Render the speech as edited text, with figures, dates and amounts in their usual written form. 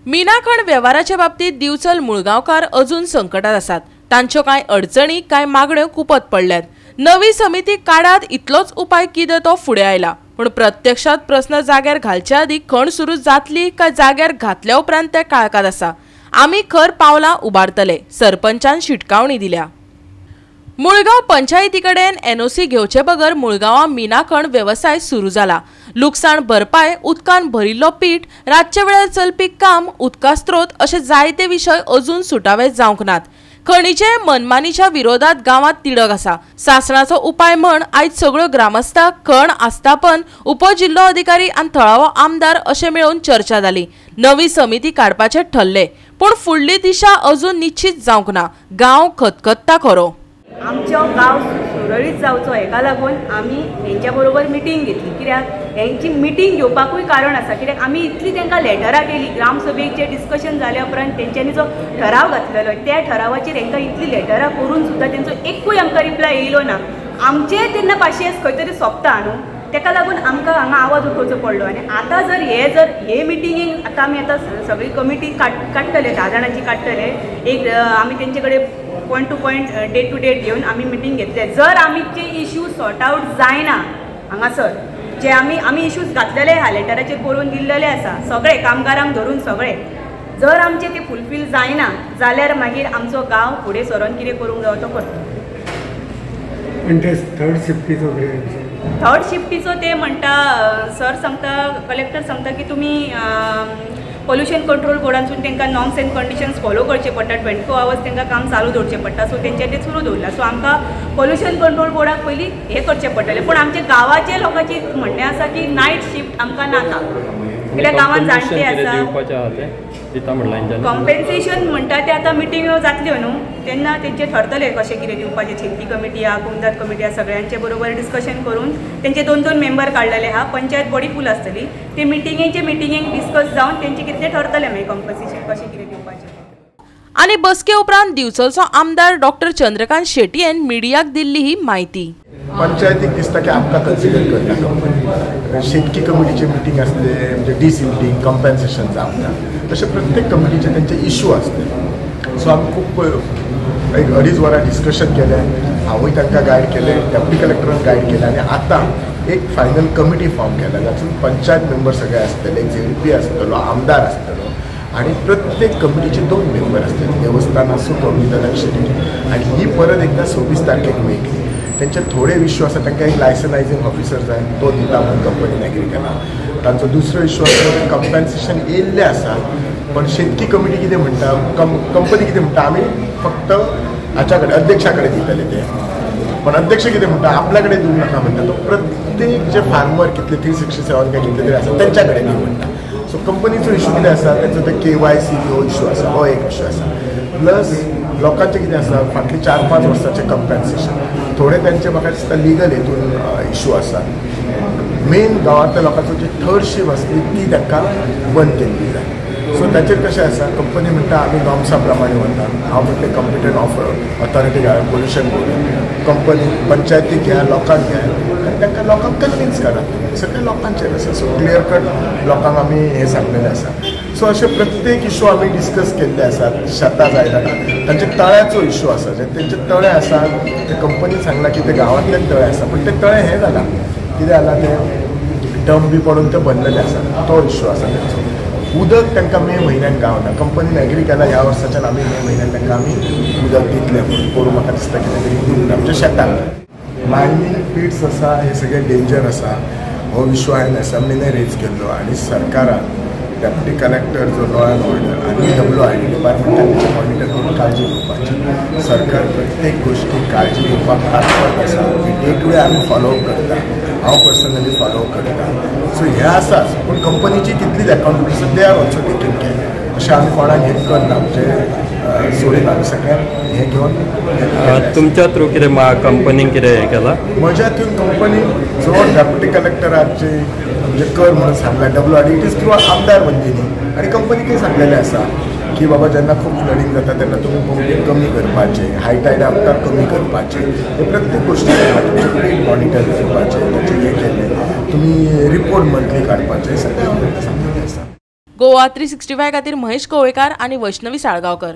मीना खण व्यवहाराच्या बाबतीत दिवचल मुळगावकार अजून संकटात आसात। तांच्यो कांय अडचणी कांय मागण्यो कुपत पडल्यात। नवी समिती काढात इतलोच उपाय कितें तो फुडें आयला, पण प्रत्यक्षात प्रश्न जाग्यार घालच्या आदी खण सुरू जातली काय जाग्यार घातल्या उपरांत ते काळकात आसा। आमी खर पावलां उबारतले, सरपंचान शिटकावणी दिल्या। मुळगाव पंचायती कडेन एनओसी घेवचे बगर मुळगावा मीना खण व्यवसाय सुरू जाला। लुकसाण भरपाय, उदकान भरिल्लो पीठ, रातचे वेळार चलपी काम, उदका स्त्रोत अशे जायते विशय अजून सुटावे जावंक नात। खणीचे मनमानीच्या विरोधात गावात तिडक आसा। शासनाचो उपाय म्हण आयज सगळ्यो ग्रामस्थांक खण आस्थापन, उपजिल्लो अधिकारी आनी थळावो आमदार अशे मेळून चर्चा जाली। नवी समिती काडपाचे ठरले, पण फुडली दिशा अजून निश्चित जावंक ना। गांव खतखत्ता खरो। आमचो गांव सुरळीत जावचो हेका लागून आमी हेंच्या बरोबर मिटींग घेतली। कित्याक हेंची मिटींग घेवपाकूय कारण आसा, कित्याक आमी इतली तांकां लेटरां केली। ग्रामसभेचे डिस्कशन जाल्या उपरांत तेंच्यांनी जो ठराव घातलेलो त्या ठरावाचेर हेंकां इतली लेटरां करून सुद्दां तेंचो एकूय आमकां रिप्लाय येयलो ना। आमचे तेन्ना पाशयेंस खंय तरी सोंपता न्हू, तेका लागून आमकां हांगा आवाज उठोवचो पडलो। आनी आतां जर हे मिटिंगेक आतां आमी आतां सगळी कमिटी काडटले, 10 जाणांची काडटले। एक आमी तेंचे कडेन point to point, date to date घेवन आमी मिटींग घेतले। जर आमचे इश्यू सॉर्ट आउट जायना हांगासर, जे आमी इश्यूज घातलेले आहा, लेटराचेर करून दिल्लेले आसा सगळे कामगारांक धरून सगळे, जर आमचे ते फुलफील जायना जाल्यार मागीर आमचो गांव फुडें सरोन कितें करूंक जाय तो करता। थर्ड शिफ्टीचो ते म्हणटा, सर सांगता, कलेक्टर सांगता की तुमी पोल्युशन कंट्रोल बोर्डांसून तांकां नॉर्म्स एंड कंडिशन्स फॉलो करचे पडटा, 24 आवर्स तांकां काम चालू दवरचें पडटा। सो तेंचे ते सुरू दवरला। सो आमकां पोल्युशन कंट्रोल बोर्डाक पयलीं हें करचें पडटलें। पण आमच्या गांवाच्या लोकांची म्हणणें आसा की नायट शिफ्ट आमकां नाका, कित्याक गांवांत जाणटे आसा। कॉम्पेन्सेशन म्हणटा ते आतां मिटींग जातल्यो न्हू, तेन्ना तेंचे ठरतले कशें कितें दिवपाचें। शेती कमिटी आहा, कुमदाद कमिटी आहा, सगळ्यांचे बरोबर डिस्कशन करून तेंचे 2-2 मेंबर काडलेले आहा। पंचायत बॉडी फूल आसतली, ते मिटींगेक डिस्कस जावन तेंचे कितें तें ठरतलें मागीर कॉम्पेन्सेशन कशें कितें दिवपाचें। आनी बसके उपरांत दिवचलचो आमदार डॉक्टर चंद्रकांत शेट्टी हांणी मिडियाक दिल्ली ही माहिती। पंचायतीक दिसता की आमकां कन्सिडर करना कंपनी। शेतकी कमिटीची मिटींग आसते, म्हणजे डिसिल्डिंग, कॉम्पेन्सेशन जावना, तशें प्रत्येक कमिटीचे तेंचे इश्यू आसते। सो आमी खूब 1-2.5 वरां डिस्कशन केलें। हांवूय तांकां गायड केलें, डेप्युटी कलेक्टरान गायड केलें, आनी आतां एक फायनल कमिटी फॉर्म केला, जातून पंचायत मेंबर सगळे आसतले, एक ZP आसतलो, आमदार आसतलो, आणि प्रत्येक कमिटीचे 2 मेंबर आसतले, देवस्थान आसूं, कमिटी लक्षणी। आणि ही परत एकदा 26 तारखेक मेळटली। तेंचे थोडे इश्यू आसा, तांकां एक लायसनायझींग ऑफिसर जाय, तो दिता म्हणून कंपनीन एग्री केला। तांचो दुसरो इश्यू आसा, कॉम्पेन्सेशन येयल्लें आसा, पण शेतकी कमिटी कितें म्हणटा, कंपनी कितें म्हणटा, आमी फक्त हाच्या कडेन अध्यक्षा कडेन दितले ते, पण अध्यक्ष कितें म्हणटा, आपल्या कडेन दिवंक नाका म्हणटा। तो प्रत्येक जे फार्मर कितले 367 काय कितले तरी आसा तेंच्या कडेन दी म्हणटा। सो कंपनीचो इश्यू कितें आसा, तेंचो ते KYC हो इश्यू आसा, हो एक इश्यू आसा। प्लस लोकांचें कितें आसा, फाटली 4-5 वर्सांचे कॉम्पेन्सेशन, थोडे तेंचे म्हाका दिसता लिगल हेतून इश्यू आसा। मेन गांवांतल्या लोकांचो जी थर्ड शिफ्ट आसली ती तांकां बंद केल्ली जाय। सो ताचेर कशें आसा, कंपनी म्हणटा आमी नॉर्म्सा प्रमाणे वता। हांव म्हणटलें कॉम्पिटंट ऑथॉरिटी घाल, पोल्युशन बोर्ड, कंपनी, पंचायतीक घ्या, लोकांक घ्या, आनी तांकां लोकांक कन्विन्स करात। सगळ्या लोकांचेर आसा। सो क्लियर कट लोकांक आमी हें सांगलेलें आसा। सो अशे प्रत्येक इश्यू आमी डिस्कस केल्ले आसात। शेतां जाय नाका, तांचे तळ्याचो इश्यू आसा, जे तेंचे तळे आसा ते कंपनी सांगला की ते गांवांतलेच तळे आसा, पण ते तळे हें जाला, कितें जाला ते डंप बी पडून ते बंदलेले आसा, तो इश्यू आसा तेंचो। उदक तांकां मे म्हयन्यान गावना, कंपनीन एग्री केला ह्या वर्साच्यान आमी मे म्हयन्यान तांकां आमी उदक दितले म्हणून। करून म्हाका दिसता कितें तरी दिवंक ना, म्हणजे शेतांक मायनींग पिट्स आसा, हे सगळे डेंजर आसा। हो इश्यू हांवें असेंब्लीने रेज केल्लो, आनी सरकारान डेप्युटी कलेक्टर जो लॉ एंड ऑर्डर आनी WID डिपार्टमेंटान तेचे मॉनिटर करून काळजी घेवपाची। सरकार प्रत्येक गोष्टी काळजी घेवपाक तत्पर आसा। डे टू डे आमी फॉलो करता, हांव पर्सनली फॉलो करता। सो हें आसाच, पूण कंपनीची तितलीच accountability they are also taking care. अशें आमी कोणाक हें करना, म्हणजे सोडिना, आमी सगळ्यांक हें घेवन। तुमच्या थ्रू कितें कंपनीन कितें हें केलां? म्हज्या थ्रू कंपनी जो डेप्युटी कलेक्टराचे म्हणजे कर म्हणून सांगला WID, इट इज थ्रू आमदार बंदिनी, आनी कंपनीकय सांगलेलें आसा की बाबा जेन्ना खूब फ्लडिंग जाता तेन्ना तुमी पंपींग कमी करपाचें, हाय टायड आफ्टर कमी करपाचें, हे प्रत्येक गोष्टी मॉनिटर करपाचें, तेचें हें केल्लें, तुमी रिपोर्ट मंथली काडपाचें, सगळें सांगलेलें आसा। गोवा 365 खातीर महेश कवळेकार आनी वैष्णवी साळगांवकर.